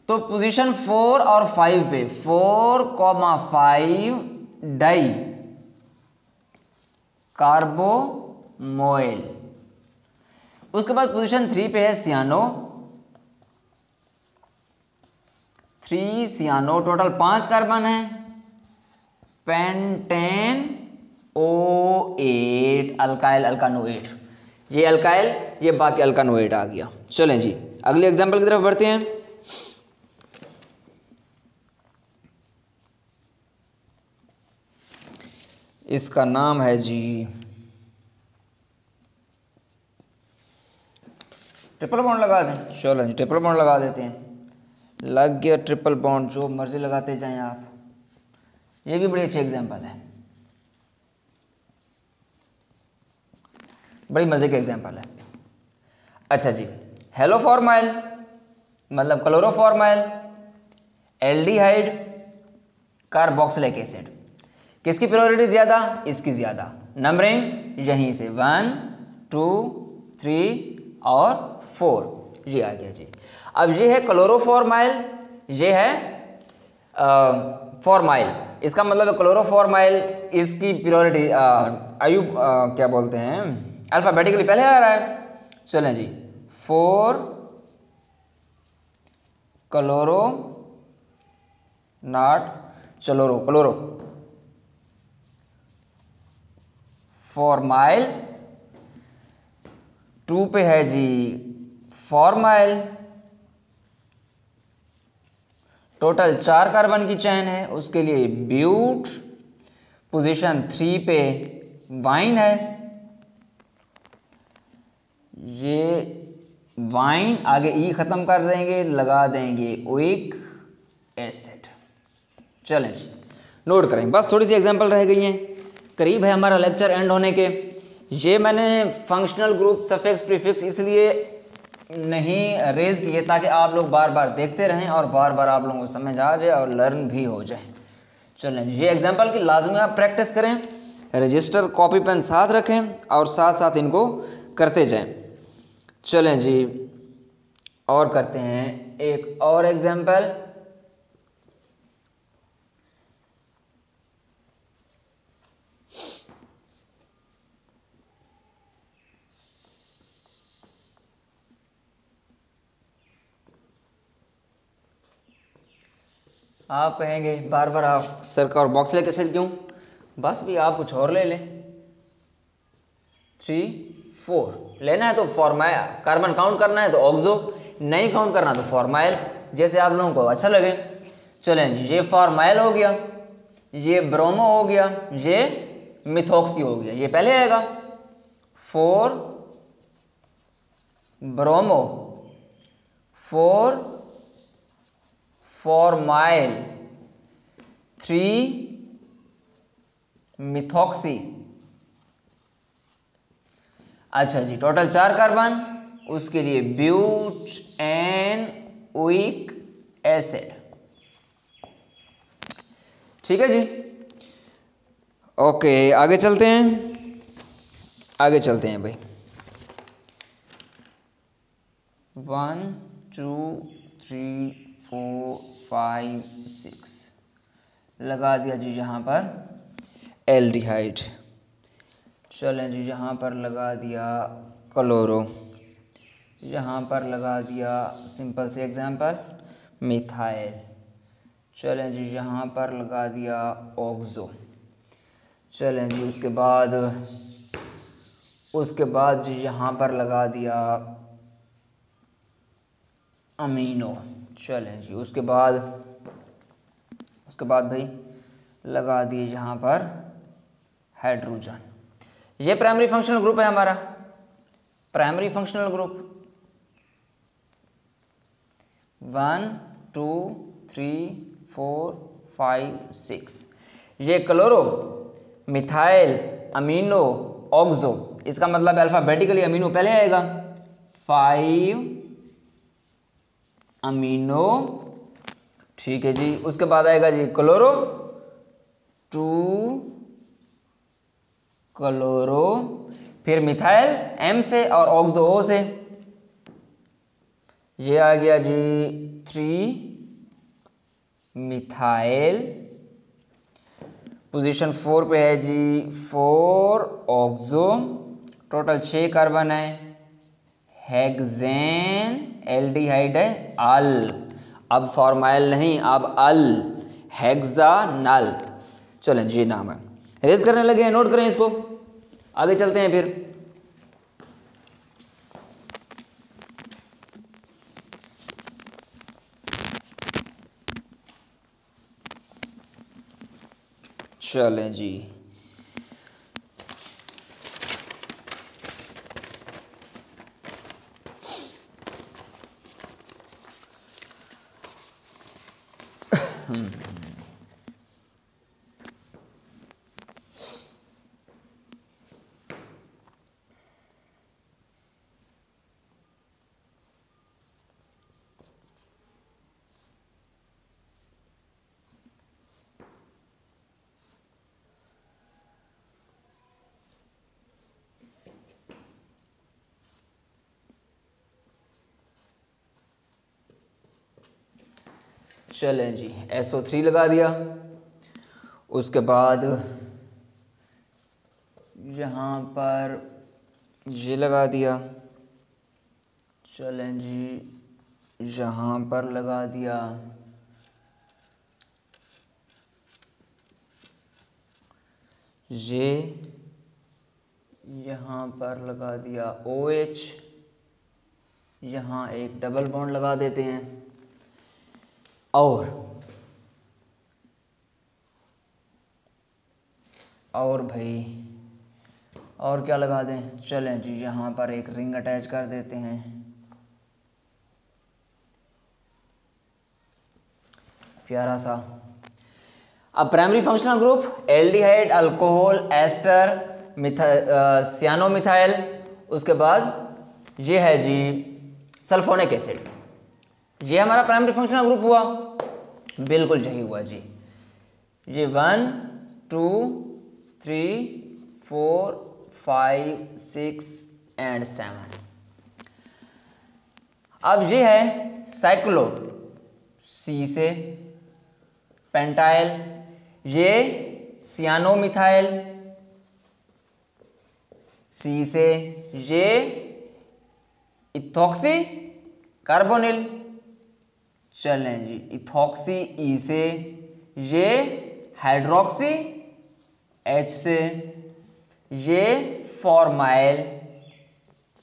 तो पोजीशन 4 और 5 पे 4,5 डाई कार्बोमोइल। उसके बाद पोजीशन 3 पे है सियानो, 3 सियानो, टोटल 5 कार्बन है, पेंटेन O8 अल्काइल अल्कानोएट। ये अल्काइल, ये बाकी अल्कानोएट आ गया। चलें जी, अगले एग्जांपल की तरफ बढ़ते हैं। इसका नाम है जी ट्रिपल बॉन्ड लगा दें। चलो जी, ट्रिपल बॉन्ड लगा देते हैं। लग गया ट्रिपल बॉन्ड, जो मर्जी लगाते जाएं आप। ये भी बड़ी अच्छी एग्जांपल है, बड़ी मजे की एग्जांपल है। अच्छा जी, हेलोफॉर्माइल मतलब क्लोरोफॉर्माइल, एल्डिहाइड, कार्बोक्सिलिक एसिड। किसकी प्रायोरिटी ज़्यादा? इसकी ज़्यादा। नंबरिंग यहीं से 1 2 3 और 4, ये आ गया जी। अब ये है क्लोरोफॉर्माइल, ये है फॉर्माइल। इसका मतलब है क्लोरोफॉर्माइल, इसकी प्रायोरिटी क्या बोलते हैं, अल्फाबेटिकली पहले आ रहा है। चलें जी, 4 क्लोरो नॉट चलोरो क्लोरो फॉर्माइल। 2 पे है जी फॉर्माइल, टोटल 4 कार्बन की चेन है, उसके लिए ब्यूट। पोजीशन 3 पे वाइन है, ये वाइन, आगे ई ख़त्म कर देंगे, लगा देंगे ओइक एसिड। चलें जी, नोट करें, बस थोड़ी सी एग्जांपल रह गई हैं, करीब है हमारा लेक्चर एंड होने के। ये मैंने फंक्शनल ग्रुप सफिक्स प्रीफिक्स इसलिए नहीं रेज किए ताकि आप लोग बार बार देखते रहें और बार बार आप लोगों को समझ आ जाए और लर्न भी हो जाए। चलें, ये एग्जांपल की लाजमी आप प्रैक्टिस करें, रजिस्टर कॉपी पेन साथ रखें और साथ साथ इनको करते जाएं। चलें जी, और करते हैं एक और एग्जांपल। आप कहेंगे बार बार आप सर का और बॉक्स लेके चढ़ क्यों, बस भी आप कुछ और ले लें। 3 4 लेना है तो फॉर्माइल, कार्बन काउंट करना है तो ऑक्सो, नहीं काउंट करना तो फॉर्माइल, जैसे आप लोगों को अच्छा लगे। चलें जी, ये फॉर्माइल हो गया, ये ब्रोमो हो गया, ये मिथॉक्सी हो गया। ये पहले आएगा 4 ब्रोमो, 4 फॉर्माइल, 3 मिथॉक्सी। अच्छा जी, टोटल 4 कार्बन, उसके लिए ब्यूट एंड ओइक एसिड। ठीक है जी, ओके आगे चलते हैं, आगे चलते हैं भाई। 1 2 3 4 5 6 लगा दिया जी यहाँ पर एल्डिहाइड। चलें जी, यहाँ पर लगा दिया क्लोरो, यहाँ पर लगा दिया सिंपल से एग्जांपल मिथाइल। चलें जी, यहाँ पर लगा दिया ऑक्सो। चलें जी, उसके बाद जी यहाँ पर लगा दिया अमीनो। चलें जी, उसके बाद भाई लगा दिए यहाँ पर हाइड्रोजन। ये प्राइमरी फंक्शनल ग्रुप है हमारा, प्राइमरी फंक्शनल ग्रुप 1 2 3 4 5 6। ये क्लोरो, मिथाइल, अमीनो, ऑक्सो, इसका मतलब अल्फाबेटिकली अमीनो पहले आएगा, 5 अमीनो। ठीक है जी, उसके बाद आएगा जी क्लोरो, 2 क्लोरो, फिर मिथाइल एम से और ऑक्सो ओ से। ये आ गया जी 3 मिथाइल, पोजीशन 4 पे है जी 4 ऑक्सो, टोटल 6 कार्बन है, हेक्सेन एल्डिहाइड है अल, अब फॉर्माइल नहीं, अब अल, हेक्सानल। चलें जी, नाम है, रेज करने लगे हैं, नोट करें इसको, आगे चलते हैं फिर। चलें जी, चलें जी, SO3 लगा दिया, उसके बाद यहाँ पर ये लगा दिया। चलें जी, यहाँ पर लगा दिया, ये यहाँ पर लगा दिया OH, यहाँ एक डबल बॉन्ड लगा देते हैं, और भाई और क्या लगा दें, चलें जी यहाँ पर एक रिंग अटैच कर देते हैं। प्यारा सा। अब primary functional group aldehyde, alcohol, ester, cyanomethyl, उसके बाद ये है जी सल्फोनिक एसिड। ये हमारा प्राइमरी फंक्शनल ग्रुप हुआ, बिल्कुल सही हुआ जी। ये 1 2 3 4 5 6 एंड 7। अब ये है साइक्लो, सी से पेंटाइल, ये सियानोमिथाइल, सी से, ये इथॉक्सी कार्बोनिल, चलें जी इथॉक्सी ई से, ये हाइड्रोक्सी एच से, ये फॉर्माइल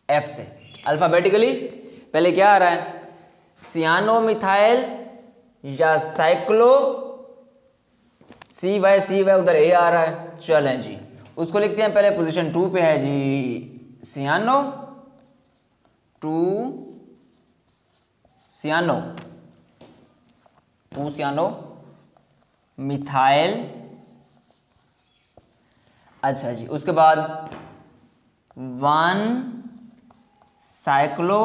एफ से। अल्फाबेटिकली पहले क्या आ रहा है, सियानोमिथाइल या साइक्लो, सी वाई उधर ए आ रहा है। चलें जी उसको लिखते हैं, पहले पोजीशन 2 पे है जी सियानो, 2 सियानो मिथाइल। अच्छा जी, उसके बाद 1 साइक्लो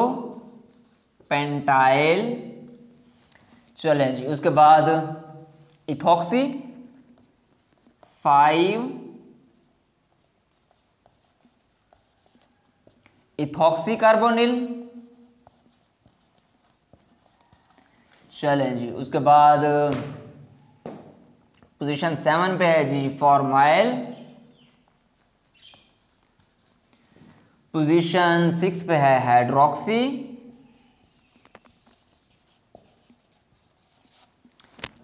पेंटाइल। चलें जी उसके बाद इथॉक्सी, 5 इथॉक्सी कार्बोनिल। चलें जी उसके बाद पोजीशन 7 पे है जी फॉर्माइल, पोजीशन 6 पे है हाइड्रोक्सी,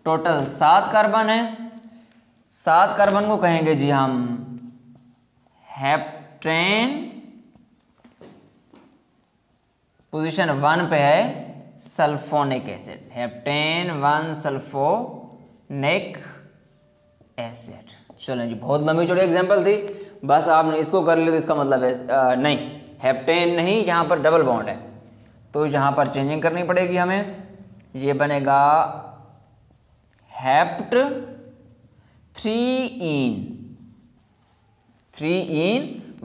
टोटल 7 कार्बन है। 7 कार्बन को कहेंगे जी हम हेप्टेन। पोजीशन 1 पे है sulphonic acid, heptane 1 sulphonic acid. चलें जी बहुत लंबी चौड़ी एग्जांपल थी, बस आपने इसको कर लिया तो इसका मतलब है नहीं, हेप्टेन नहीं, यहाँ पर डबल बॉन्ड है तो यहाँ पर चेंजिंग करनी पड़ेगी हमें। ये बनेगा हेप्ट 3 इन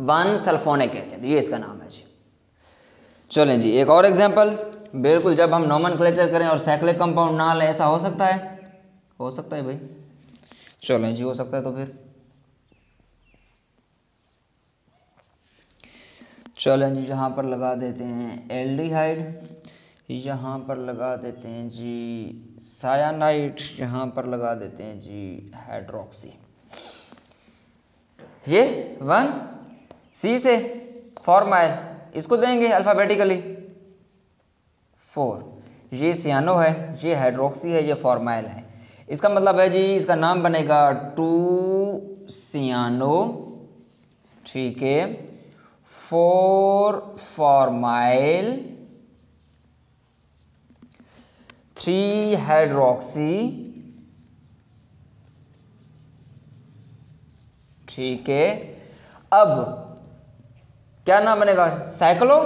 1 सल्फोनिक एसिड, ये इसका नाम है जी। चलें जी एक और एग्जांपल, बिल्कुल जब हम नोमेनक्लेचर करें और साइक्लिक कंपाउंड ना लें, ऐसा हो सकता है? हो सकता है भाई। चलें जी हो सकता है तो फिर चलें जी यहाँ पर लगा देते हैं एल्डिहाइड, यहाँ पर लगा देते हैं जी सायानाइड, यहाँ पर लगा देते हैं जी हाइड्रोक्सी। ये 1 सी से फॉर्माइल, इसको देंगे अल्फ़ाबेटिकली 4। ये सियानो है, ये हाइड्रोक्सी है, ये फॉर्माइल है। इसका मतलब है जी इसका नाम बनेगा 2 सियानो, ठीक है, 4 फॉर्माइल, 3 हाइड्रोक्सी, ठीक है। अब क्या नाम बनेगा, साइक्लो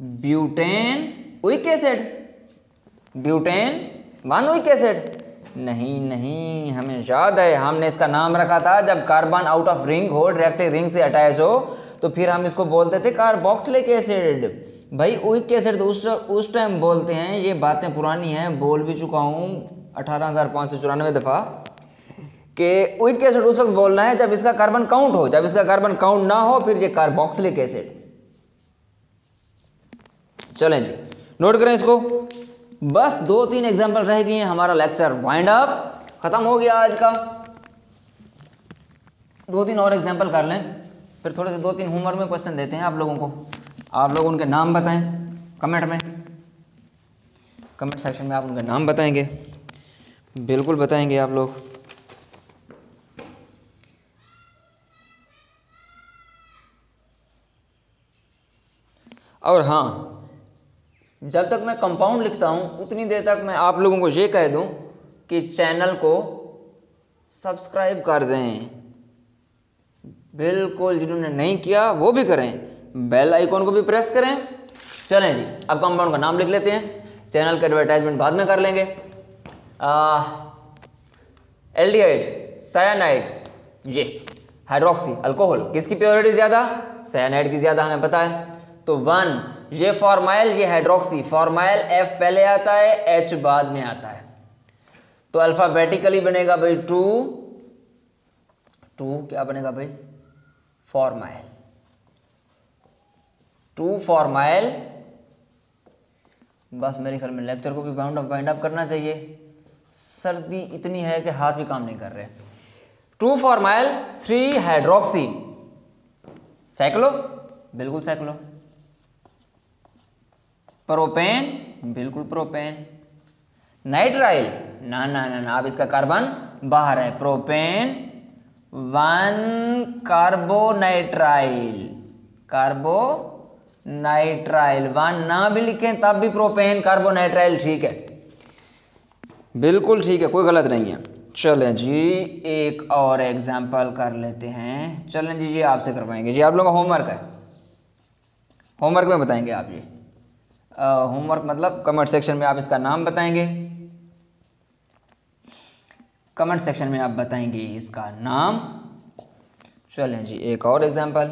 ब्यूटेन उइक एसिड, ब्यूटेन 1 उइक एसिड। नहीं, हमें याद है हमने इसका नाम रखा था जब कार्बन आउट ऑफ रिंग हो, डायरेक्टली रिंग से अटैच हो, तो फिर हम इसको बोलते थे कार्बोक्सिलिक एसिड। भाई उइक एसिड तो उस टाइम बोलते हैं, ये बातें पुरानी हैं, बोल भी चुका हूँ 18,594 दफ़ा कि उइक एसिड उस वक्त बोलना है जब इसका कार्बन काउंट हो, जब इसका कार्बन काउंट ना हो फिर ये कार्बोक्सिलिक एसिड। चलें जी नोट करें इसको। बस 2-3 एग्जांपल रह गए हैं, हमारा लेक्चर वाइंड अप खत्म हो गया आज का। 2-3 और एग्जांपल कर लें, फिर थोड़े से 2-3 होमवर्क में क्वेश्चन देते हैं आप लोगों को। आप लोग उनके नाम बताएं कमेंट में, कमेंट सेक्शन में आप उनके नाम बताएंगे, बिल्कुल बताएंगे आप लोग। और हाँ, जब तक मैं कंपाउंड लिखता हूँ उतनी देर तक मैं आप लोगों को ये कह दूँ कि चैनल को सब्सक्राइब कर दें, बिल्कुल जिन्होंने नहीं किया वो भी करें, बेल आइकॉन को भी प्रेस करें। चलें जी, अब कंपाउंड का नाम लिख लेते हैं, चैनल का एडवर्टाइजमेंट बाद में कर लेंगे। एल्डिहाइड, सायानाइड, ये हाइड्रोक्सी अल्कोहल, किसकी प्योरिटी ज़्यादा? सायानाइड की ज़्यादा, हमें पता है। तो 1, ये फॉर्माइल, ये हाइड्रोक्सी। फॉर्माइल F पहले आता है, H बाद में आता है, तो अल्फाबेटिकली बनेगा भाई 2 क्या बनेगा भाई? Formyl, 2 formyl. बस मेरे ख्याल में लेक्चर को भी वाइंड अप करना चाहिए, सर्दी इतनी है कि हाथ भी काम नहीं कर रहे। 2 फॉर्माइल, 3 हाइड्रोक्सी, साइक्लो, बिल्कुल साइक्लो, प्रोपेन, बिल्कुल प्रोपेन, नाइट्राइल, ना ना ना ना, अब इसका कार्बन बाहर है, प्रोपेन 1 कार्बोनाइट्राइल, कार्बोनाइट्राइल 1 ना भी लिखें तब भी प्रोपेन कार्बोनाइट्राइल ठीक है, बिल्कुल ठीक है, कोई गलत नहीं है। चलें जी, एक और एग्जाम्पल कर लेते हैं। चलें जी, ये आपसे करवाएंगे जी, आप लोगों का होमवर्क है, होमवर्क में बताएंगे आप ये होमवर्क मतलब कमेंट सेक्शन में आप इसका नाम बताएंगे, कमेंट सेक्शन में आप बताएंगे इसका नाम। चलें जी, एक और एग्जाम्पल।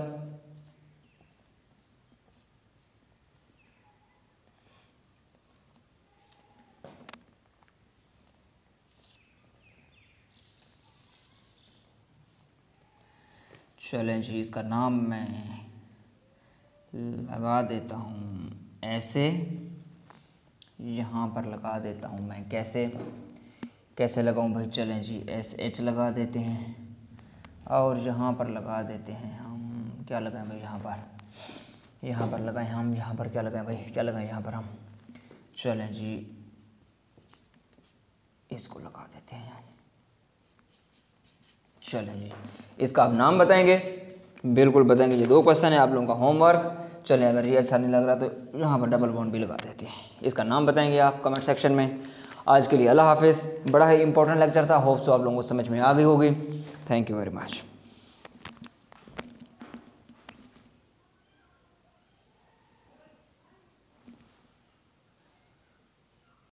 चलें जी, इसका नाम मैं लगा देता हूँ ऐसे, यहाँ पर लगा देता हूँ मैं, कैसे लगाऊँ भाई? चलें जी, SH लगा देते हैं और यहाँ पर लगा देते हैं हम, क्या लगाएं भाई? यहाँ पर लगाएं हम, यहाँ पर क्या लगाएं भाई? क्या लगाएं यहाँ पर हम? चलें जी, इसको लगा देते हैं। चलें जी, इसका आप नाम बताएंगे, बिल्कुल बताएंगे। ये 2 क्वेश्चन है आप लोगों का होमवर्क। चलें, अगर ये अच्छा नहीं लग रहा तो यहाँ पर डबल बॉन्ड भी लगा देते हैं। इसका नाम बताएंगे आप कमेंट सेक्शन में। आज के लिए अल्लाह हाफिज़। बड़ा ही इंपॉर्टेंट लेक्चर था, होप सो आप लोगों को समझ में आ गई होगी। Thank you very much.